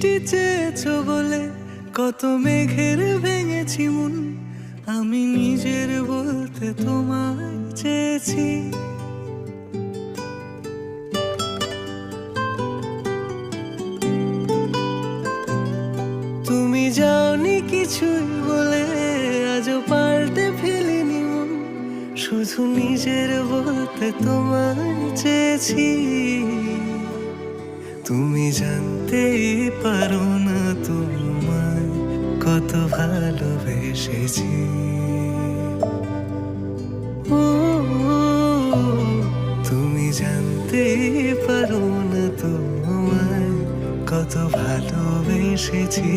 বৃষ্টি চেয়েছো বলে কত মেঘের ভেঙেছি মন, আমি নিজের বলতে তোমায় চেয়েছি। তুমি যাওনি কিছুই বলে আজও পাল্টে ফেলিনি মন, শুধু নিজের বলতে তোমায় চেয়েছি। তুমি জানতেই পারো না তোমায় কত ভালোবেসেছি। ও, তুমি জানতেই পারো না তোমায় কত ভালোবেসেছি।